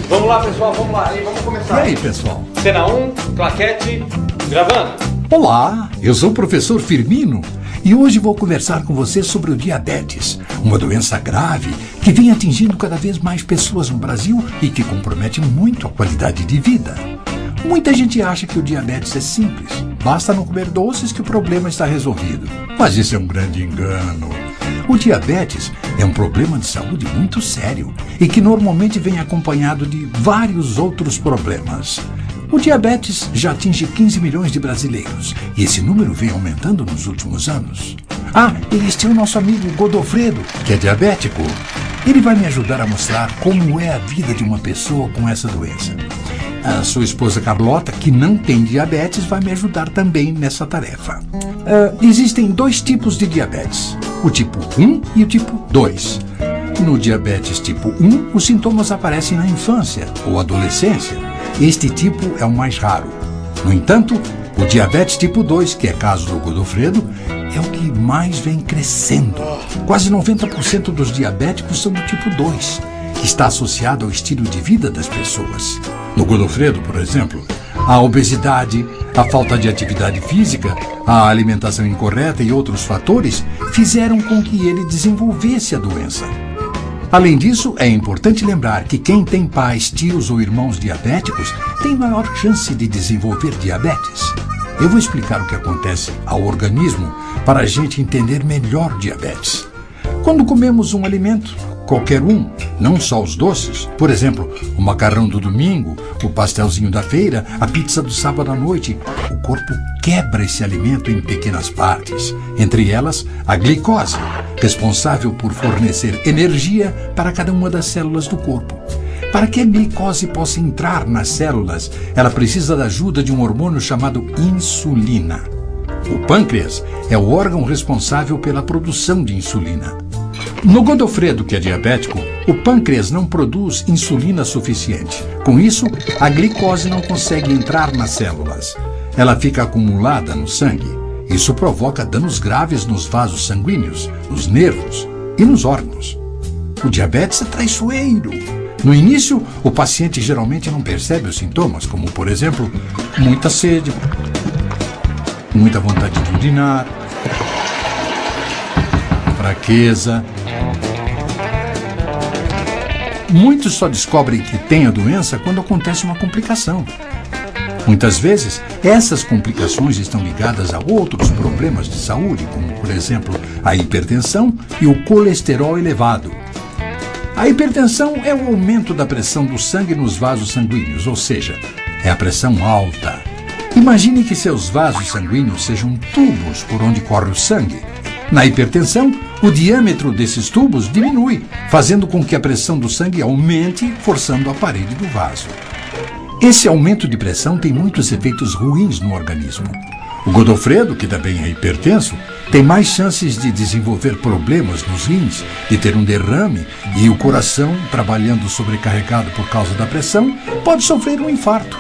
Vamos lá, pessoal, vamos lá, vamos começar. E aí, pessoal? Cena 1, claquete, gravando. Olá, eu sou o professor Firmino e hoje vou conversar com você sobre o diabetes, uma doença grave que vem atingindo cada vez mais pessoas no Brasil e que compromete muito a qualidade de vida. Muita gente acha que o diabetes é simples, basta não comer doces que o problema está resolvido. Mas isso é um grande engano. O diabetes é um problema de saúde muito sério e que normalmente vem acompanhado de vários outros problemas. O diabetes já atinge 15 milhões de brasileiros e esse número vem aumentando nos últimos anos. E este é o nosso amigo Godofredo, que é diabético. Ele vai me ajudar a mostrar como é a vida de uma pessoa com essa doença. A sua esposa Carlota, que não tem diabetes, vai me ajudar também nessa tarefa. Existem dois tipos de diabetes, o tipo 1 e o tipo 2. No diabetes tipo 1, os sintomas aparecem na infância ou adolescência. Este tipo é o mais raro. No entanto, o diabetes tipo 2, que é caso do Godofredo, é o que mais vem crescendo. Quase 90% dos diabéticos são do tipo 2, que está associado ao estilo de vida das pessoas. No Godofredo, por exemplo, a obesidade, a falta de atividade física, a alimentação incorreta e outros fatores fizeram com que ele desenvolvesse a doença. Além disso, é importante lembrar que quem tem pais, tios ou irmãos diabéticos tem maior chance de desenvolver diabetes. Eu vou explicar o que acontece ao organismo para a gente entender melhor diabetes. Quando comemos um alimento, qualquer um, não só os doces, por exemplo, o macarrão do domingo, o pastelzinho da feira, a pizza do sábado à noite, o corpo quebra esse alimento em pequenas partes, entre elas a glicose, responsável por fornecer energia para cada uma das células do corpo. Para que a glicose possa entrar nas células, ela precisa da ajuda de um hormônio chamado insulina. O pâncreas é o órgão responsável pela produção de insulina. No Godofredo, que é diabético, o pâncreas não produz insulina suficiente. Com isso, a glicose não consegue entrar nas células. Ela fica acumulada no sangue. Isso provoca danos graves nos vasos sanguíneos, nos nervos e nos órgãos. O diabetes é traiçoeiro. No início, o paciente geralmente não percebe os sintomas, como, por exemplo, muita sede, muita vontade de urinar, fraqueza. Muitos só descobrem que têm a doença quando acontece uma complicação. Muitas vezes, essas complicações estão ligadas a outros problemas de saúde, como, por exemplo, a hipertensão e o colesterol elevado. A hipertensão é o aumento da pressão do sangue nos vasos sanguíneos, ou seja, é a pressão alta. Imagine que seus vasos sanguíneos sejam tubos por onde corre o sangue. Na hipertensão, o diâmetro desses tubos diminui, fazendo com que a pressão do sangue aumente, forçando a parede do vaso. Esse aumento de pressão tem muitos efeitos ruins no organismo. O Godofredo, que também é hipertenso, tem mais chances de desenvolver problemas nos rins, de ter um derrame e o coração, trabalhando sobrecarregado por causa da pressão, pode sofrer um infarto.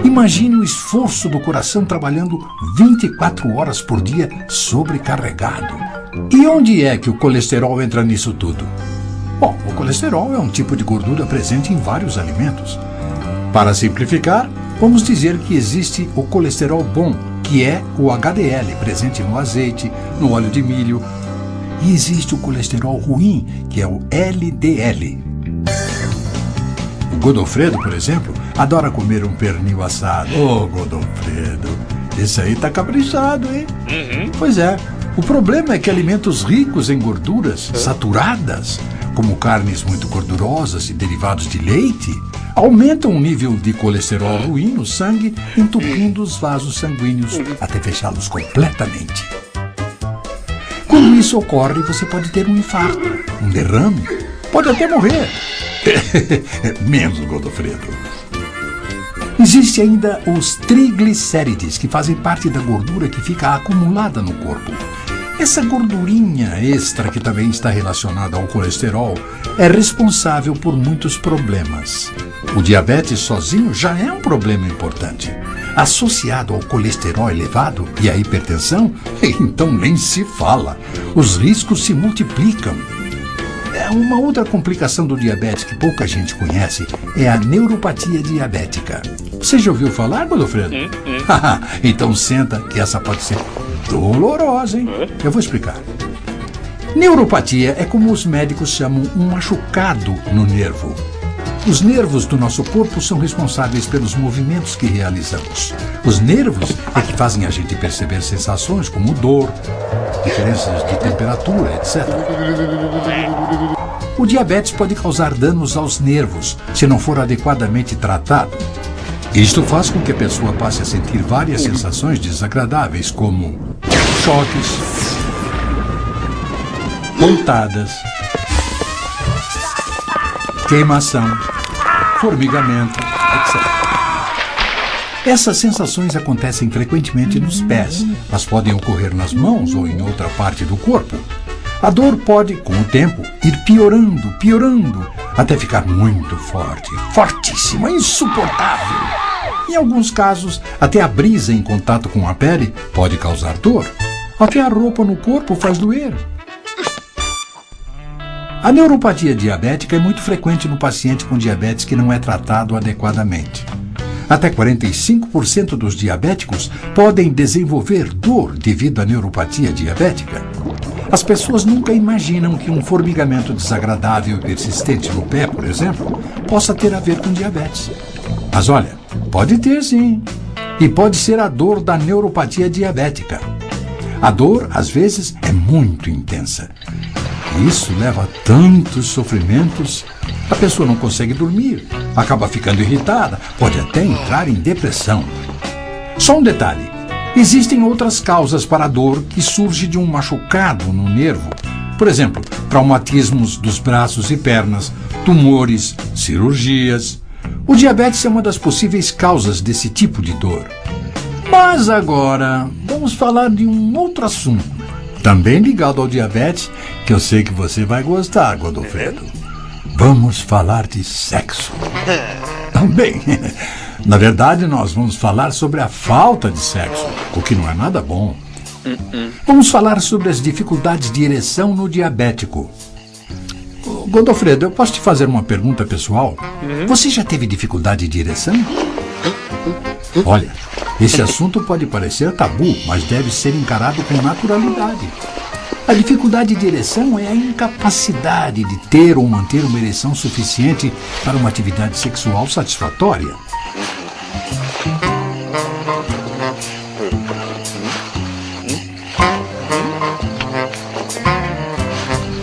Imagine o esforço do coração trabalhando 24 horas por dia sobrecarregado. E onde é que o colesterol entra nisso tudo? Bom, o colesterol é um tipo de gordura presente em vários alimentos. Para simplificar, vamos dizer que existe o colesterol bom, que é o HDL, presente no azeite, no óleo de milho. E existe o colesterol ruim, que é o LDL. O Godofredo, por exemplo, adora comer um pernil assado. Ô, Godofredo, esse aí tá caprichado, hein? Pois é. O problema é que alimentos ricos em gorduras saturadas, como carnes muito gordurosas e derivados de leite, aumentam o nível de colesterol ruim no sangue, entupindo os vasos sanguíneos até fechá-los completamente. Quando isso ocorre, você pode ter um infarto, um derrame, pode até morrer. Menos Godofredo. Existe ainda os triglicérides, que fazem parte da gordura que fica acumulada no corpo. Essa gordurinha extra, que também está relacionada ao colesterol, é responsável por muitos problemas. O diabetes sozinho já é um problema importante. Associado ao colesterol elevado e à hipertensão, então nem se fala. Os riscos se multiplicam. Uma outra complicação do diabetes que pouca gente conhece é a neuropatia diabética. Você já ouviu falar, Godofredo? Então senta que essa pode ser dolorosa, hein? Eu vou explicar. Neuropatia é como os médicos chamam um machucado no nervo. Os nervos do nosso corpo são responsáveis pelos movimentos que realizamos. Os nervos é que fazem a gente perceber sensações como dor, diferenças de temperatura, etc. O diabetes pode causar danos aos nervos se não for adequadamente tratado. Isto faz com que a pessoa passe a sentir várias sensações desagradáveis, como choques, pontadas, queimação, formigamento, etc. Essas sensações acontecem frequentemente nos pés, mas podem ocorrer nas mãos ou em outra parte do corpo. A dor pode, com o tempo, ir piorando, até ficar muito forte, fortíssima, insuportável. Em alguns casos, até a brisa em contato com a pele pode causar dor. Até a roupa no corpo faz doer. A neuropatia diabética é muito frequente no paciente com diabetes que não é tratado adequadamente. Até 45% dos diabéticos podem desenvolver dor devido à neuropatia diabética. As pessoas nunca imaginam que um formigamento desagradável e persistente no pé, por exemplo, possa ter a ver com diabetes. Mas olha, pode ter sim. E pode ser a dor da neuropatia diabética. A dor, às vezes, é muito intensa. E isso leva a tantos sofrimentos. A pessoa não consegue dormir, acaba ficando irritada, pode até entrar em depressão. Só um detalhe. Existem outras causas para a dor que surge de um machucado no nervo. Por exemplo, traumatismos dos braços e pernas, tumores, cirurgias. O diabetes é uma das possíveis causas desse tipo de dor. Mas agora, vamos falar de um outro assunto, também ligado ao diabetes, que eu sei que você vai gostar, Godofredo. Vamos falar de sexo. Também. Na verdade, nós vamos falar sobre a falta de sexo, o que não é nada bom. Vamos falar sobre as dificuldades de ereção no diabético. Godofredo, eu posso te fazer uma pergunta pessoal? Você já teve dificuldade de ereção? Olha, esse assunto pode parecer tabu, mas deve ser encarado com naturalidade. A dificuldade de ereção é a incapacidade de ter ou manter uma ereção suficiente para uma atividade sexual satisfatória.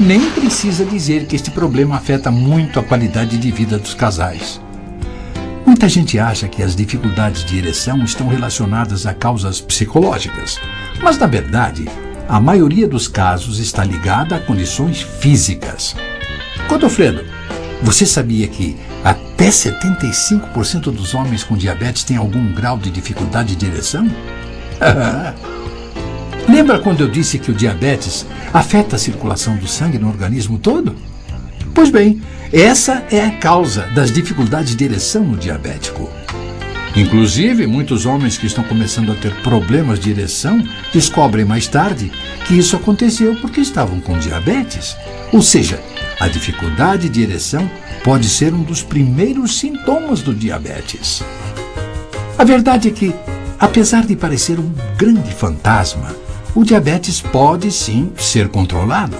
Nem precisa dizer que este problema afeta muito a qualidade de vida dos casais. Muita gente acha que as dificuldades de ereção estão relacionadas a causas psicológicas, mas na verdade, a maioria dos casos está ligada a condições físicas. Godofredo, você sabia que até 75% dos homens com diabetes têm algum grau de dificuldade de ereção? Lembra quando eu disse que o diabetes afeta a circulação do sangue no organismo todo? Pois bem, essa é a causa das dificuldades de ereção no diabético. Inclusive, muitos homens que estão começando a ter problemas de ereção descobrem mais tarde que isso aconteceu porque estavam com diabetes. Ou seja, a dificuldade de ereção pode ser um dos primeiros sintomas do diabetes. A verdade é que, apesar de parecer um grande fantasma, o diabetes pode sim ser controlado.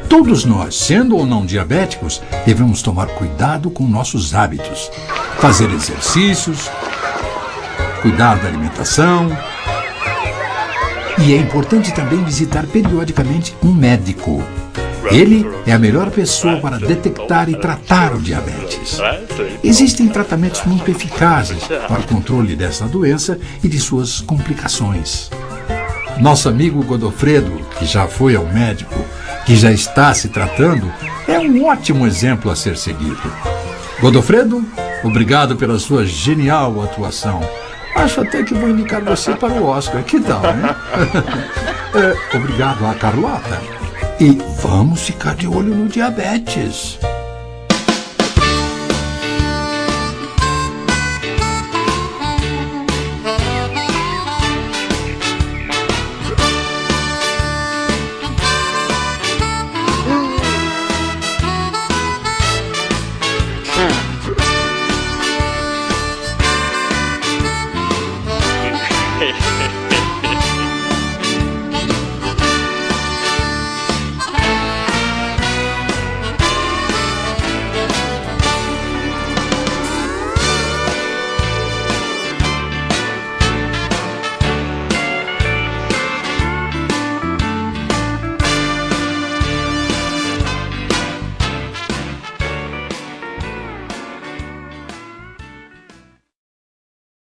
Todos nós, sendo ou não diabéticos, devemos tomar cuidado com nossos hábitos, fazer exercícios, cuidar da alimentação. E é importante também visitar periodicamente um médico. Ele é a melhor pessoa para detectar e tratar o diabetes. Existem tratamentos muito eficazes para o controle dessa doença e de suas complicações. Nosso amigo Godofredo, que já foi ao médico, que já está se tratando, é um ótimo exemplo a ser seguido. Godofredo, obrigado pela sua genial atuação. Acho até que vou indicar você para o Oscar. Que tal, né? Obrigado a Carlota. E vamos ficar de olho no diabetes.